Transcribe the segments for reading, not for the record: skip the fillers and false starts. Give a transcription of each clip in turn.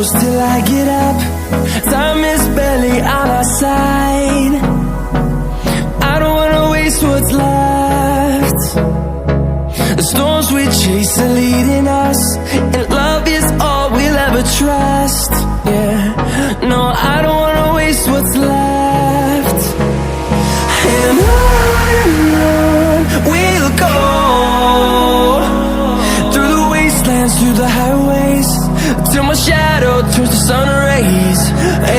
close till I get up. Time is barely on our side. I don't wanna waste what's left. The storms we chase are leading us, and love is all we'll ever trust. Yeah, no, I don't wanna waste what's left. And on we'll go, through the wastelands, through the highways, till my shadow turns to sun rays.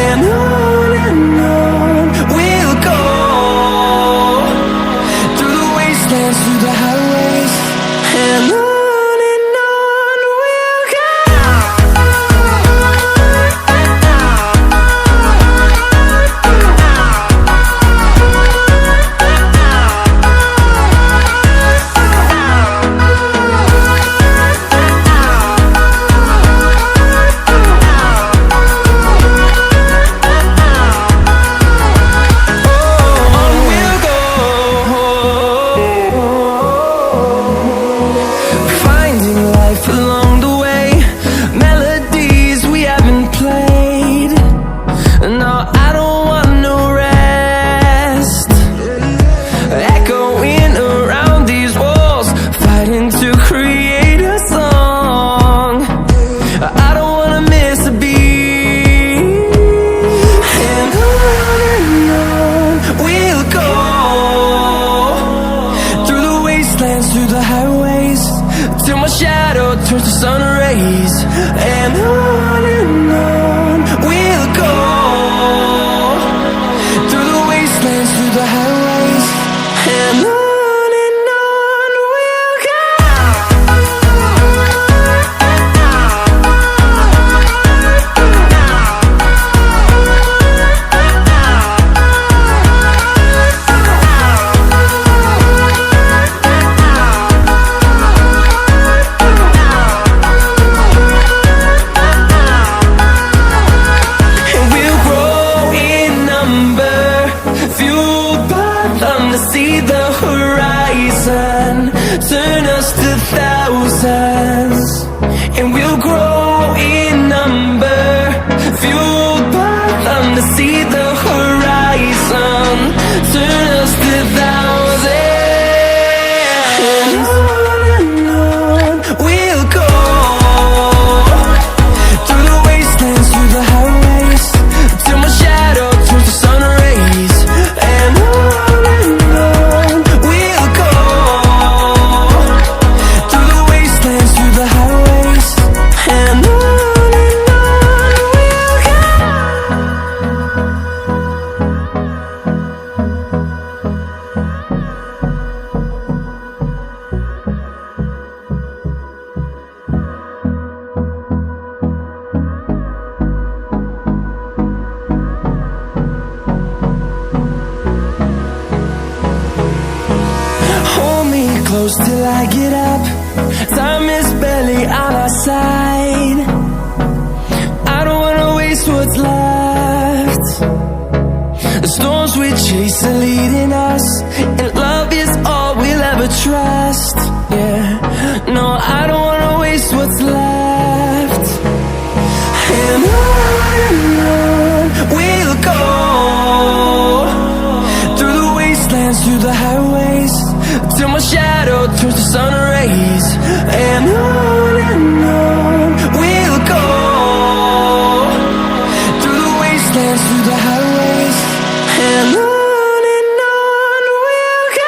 And on we'll go, through the wastelands, through the highways, and on we'll go. Through the highways, till my shadow turns to sun rays. And on we'll go, through the wastelands, through the highways, and on we'll go. See the horizon, turn us to thousands, and we'll grow in number, fueled by them to see the horizon, turn us to thousands. And on we'll go, through the wastelands, through the highways, till my shadow turns to sun rays. And close till I get up. Time is barely on our side. I don't wanna waste what's left. The storms we chase are leading us, and love is all we'll ever trust. Yeah, no, I don't wanna waste what's left. And on we'll go, through the wastelands, through the highways, till my shadow turns to sun rays. And on we'll go, through the wastelands, through the highways, and on we'll go.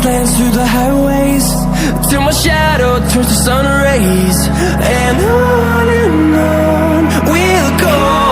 wastelands through the highways, till my shadow turns to sun rays. And on we'll go.